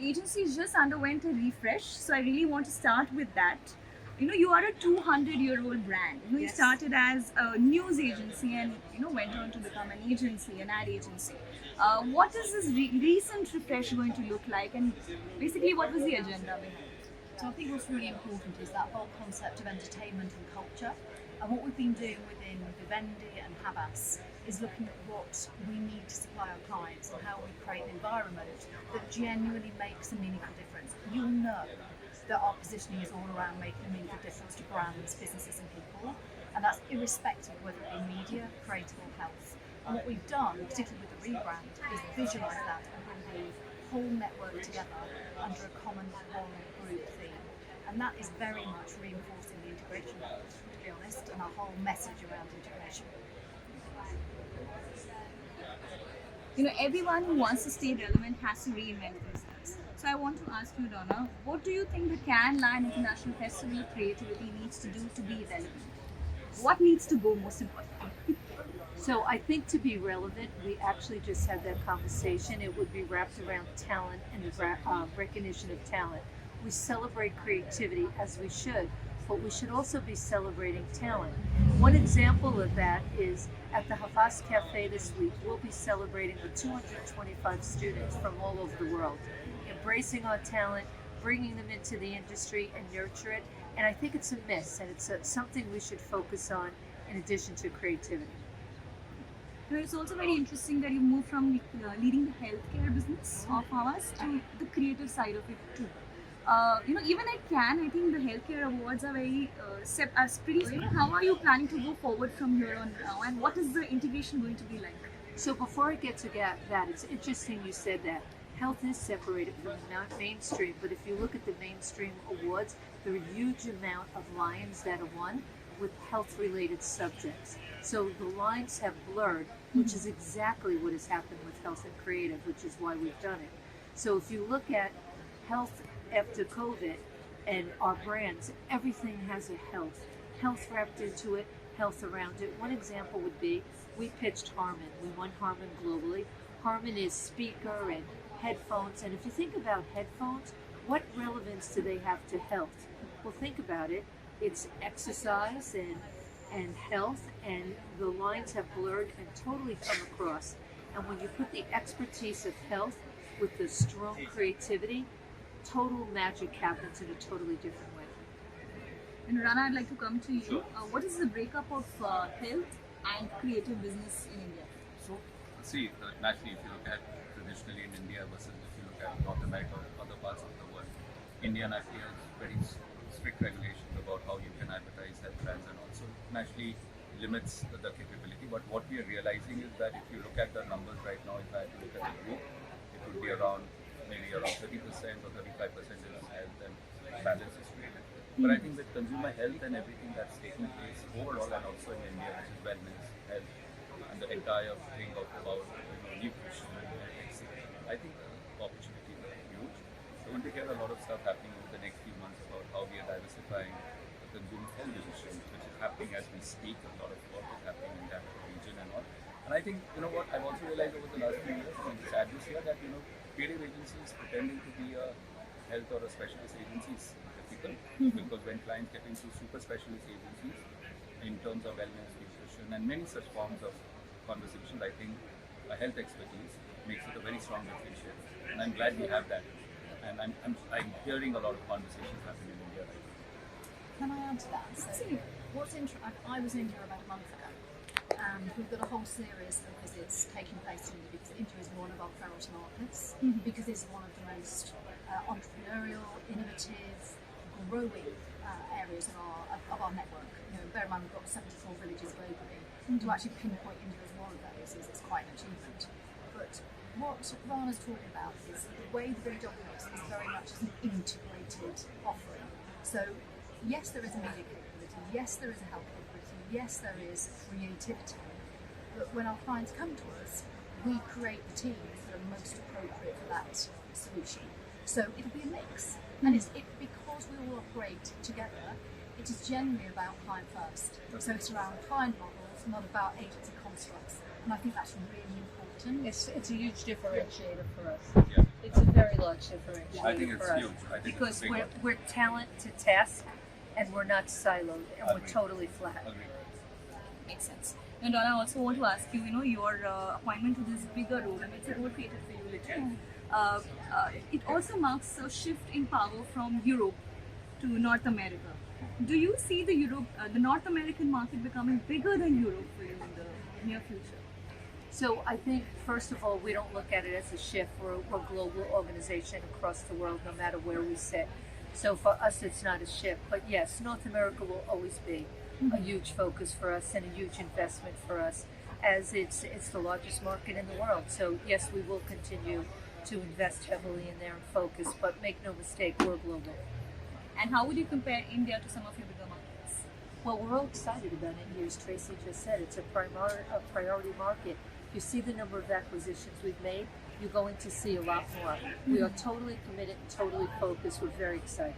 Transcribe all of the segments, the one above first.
agency just underwent a refresh, so I really want to start with that. You are a 200-year-old brand. You Yes. started as a news agency and went on to become an agency, an ad agency. What is this recent refresh going to look like, and basically what was the agenda behind it? So I think what's really important is that whole concept of entertainment and culture. And what we've been doing within Vivendi and Havas is looking at what we need to supply our clients and how we create an environment that genuinely makes a meaningful difference. You'll know that our positioning is all around making a meaningful difference to brands, businesses and people. And that's irrespective of whether it be media, creative or health. And what we've done, particularly with the rebrand, is visualise that and bring the whole network together under a common one group theme. And that is very much reinforcing the integration model, to be honest, and our whole message around integration. Everyone who wants to stay relevant has to reinvent themselves. So I want to ask you, Donna, what do you think the Cannes Lion International Festival of Creativity needs to do to be relevant? What needs to go, most importantly? So I think to be relevant, we actually just had that conversation. It would be wrapped around talent and recognition of talent. We celebrate creativity as we should, but we should also be celebrating talent. One example of that is at the Havas Cafe this week, we'll be celebrating with 225 students from all over the world, embracing our talent, bringing them into the industry and nurture it. And I think it's a miss, and it's something we should focus on in addition to creativity. It's also very interesting that you moved from leading the healthcare business of ours to the creative side of it too. Even at Cannes, I think the healthcare awards are very pretty. How are you planning to go forward from here on now, and what is the integration going to be like? So before I get to that, it's interesting you said that. Health is separated from the mainstream, but if you look at the mainstream awards, there are a huge amount of lions that are won with health-related subjects. So the lines have blurred, which is exactly what has happened with health and creative, which is why we've done it. So if you look at health after COVID and our brands, everything has a health wrapped into it, health around it. One example would be we pitched Harman. We won Harman globally. Harman is speaker and headphones. And if you think about headphones, what relevance do they have to health? Well, think about it. It's exercise and health, and the lines have blurred and totally come across. And when you put the expertise of health with the strong creativity, total magic happens in a totally different way. And Rana, I'd like to come to you. Sure. What is the breakup of health and creative business in India? So, see, naturally, if you look at traditionally in India versus if you look at North America or other parts of the world, India naturally has very strict regulations about how you can advertise health brands and also naturally limits the capability. But what we are realizing is that if you look at the numbers right now, if I had to look at the group, it would be maybe around 30% or 35% is health and balance is created. But I think with consumer health and everything that's taking place overall and also in India, which is wellness, health, and the entire thing about nutrition and etc., I think the opportunity is huge. So we're going to hear a lot of stuff happening over the next few months about how we are diversifying the consumer health division, which is happening as we speak. A lot of work is happening in that region and all. And I think, what I've also realized over the last few years, and it's sad this year, that, creative agencies pretending to be a health or a specialist agency is difficult because when clients get into super specialist agencies in terms of wellness, nutrition, and many such forms of conversations, I think a health expertise makes it a very strong differentiator. And I'm glad we have that. And I'm hearing a lot of conversations happening in India right now. Can I add to that? So, I was in India about a month ago, and we've got a whole series of visits taking place in India because India is one of our priority markets, because it's one of the most entrepreneurial, innovative, growing areas of our network. Bear in mind we've got 74 villages globally. To actually pinpoint India as one of those is quite an achievement. But what Rana's talking about is the way the village operates is very much an integrated offering. So yes, there is a media capability, yes, there is a health capability, yes, there is creativity. But when our clients come to us, we create the teams that are most appropriate for that solution. So it'll be a mix. And it's because we all operate together, it is generally about client first. So it's around client models, not about agency constructs. And I think that's really important. It's a huge differentiator for us. Yeah. It's a very large differentiator I think it's for us. huge. I think Because it's a big we're talent to task, and we're not siloed, and we're Agreed. totally flat. one. Agreed. Makes sense. And Donna, I also want to ask you, your appointment to this bigger role, and it's a role created for you, literally. It also marks a shift in power from Europe to North America. Do you see the North American market becoming bigger than Europe for you in the near future? So I think, first of all, we don't look at it as a shift. We're a global organization across the world, no matter where we sit. So for us, it's not a shift. But yes, North America will always be a huge focus for us and a huge investment for us, as it's the largest market in the world. So yes, we will continue to invest heavily in there and focus. But make no mistake, we're global. And how would you compare India to some of your bigger markets? Well, we're all excited about India, as Tracy just said. It's a priority market. You see the number of acquisitions we've made, you're going to see a lot more. We are totally committed and totally focused. We're very excited.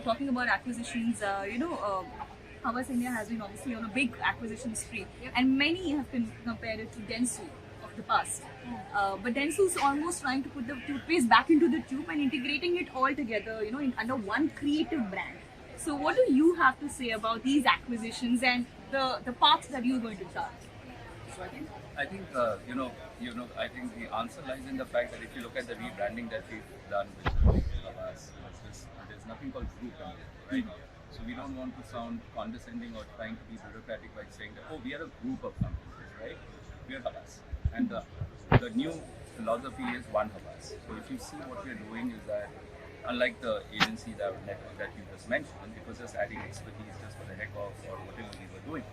Talking about acquisitions, Havas India has been obviously on a big acquisition spree, and many have compared it to Dentsu of the past. But Dentsu is almost trying to put the toothpaste back into the tube and integrating it all together, under one creative brand. So, what do you have to say about these acquisitions and the path that you're going to chart? So I think I think the answer lies in the fact that if you look at the rebranding that we've done with Havas, there's nothing called group anymore, right? So we don't want to sound condescending or trying to be bureaucratic by saying that, oh, we are a group of companies, right? We are Havas. And the new philosophy is one Havas. So if you see what we're doing is that, unlike the agency network that you just mentioned, it was just adding expertise just for the heck of or whatever we were doing.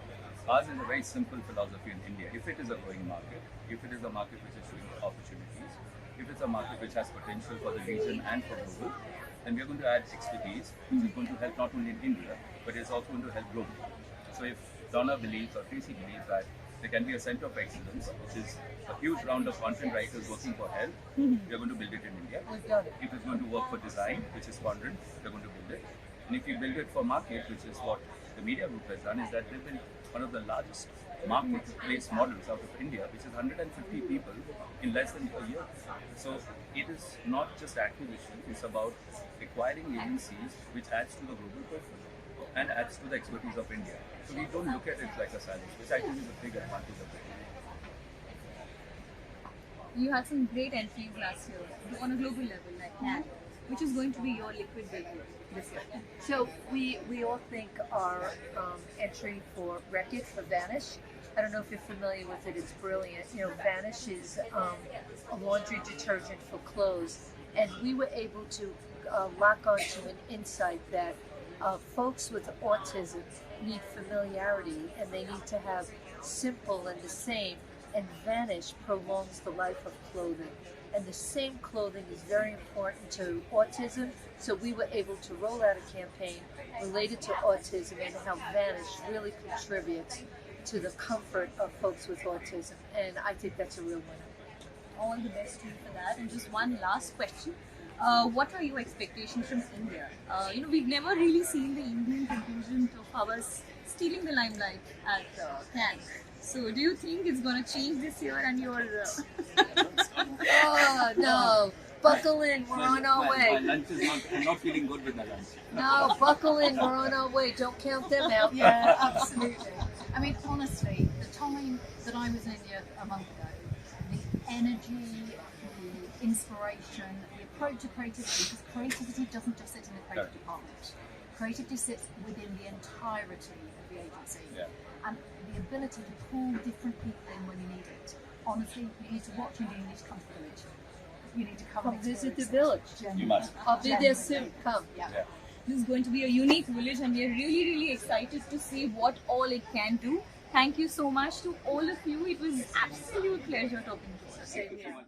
Ours is a very simple philosophy in India. If it is a growing market, if it is a market which is showing opportunities, if it's a market which has potential for the region and for global, then we are going to add expertise, which is going to help not only in India, but it's also going to help globally. So if Donna believes or Tracy believes that there can be a center of excellence, which is a huge round of content writers working for health, we are going to build it in India. We've done it. If it's going to work for design, which is quadrant, we're going to build it. And if you build it for market, which is what the media group has done, is that they've been one of the largest marketplace models out of India, which is 150 people in less than a year. So it is not just acquisition, it's about acquiring agencies which adds to the global portfolio and adds to the expertise of India. So we don't look at it like a silo, which I think is a big advantage of it. You had some great entries last year on a global level, like that, which is going to be your liquid debut this year. So we all think our entry for Wreck-It for Vanish. I don't know if you're familiar with it. It's brilliant. Vanish is a laundry detergent for clothes, and we were able to lock onto an insight that folks with autism need familiarity, and they need to have simple and the same. And Vanish prolongs the life of clothing. And the same clothing is very important to autism, so we were able to roll out a campaign related to autism and how Vanish really contributes to the comfort of folks with autism. And I think that's a real winner. All the best to you for that. And just one last question. What are your expectations from India? We've never really seen the Indian contingent of ours stealing the limelight at Cannes. So do you think it's going to change this year and your... Oh, no. Buckle in, we're on our My way. lunch is not, I'm not feeling good with the lunch. No, buckle in, we're on our way. Don't count them out. Yeah, absolutely. I mean, honestly, the time that I was in India a month ago, the energy, the inspiration, the approach to creativity, because creativity doesn't just sit in the creative Correct. department. Creativity sits within the entirety of the agency. Yeah. And the ability to pull different people in when you need it. Honestly, you need to watch India, you need to come to the village. You need to come Come and visit the experience it. village. You must. I'll be there soon. Come. Yeah. Yeah. This is going to be a unique village, and we are really, really excited to see what all it can do. Thank you so much to all of you. It was absolute pleasure talking to you. Same Thank you so here. much.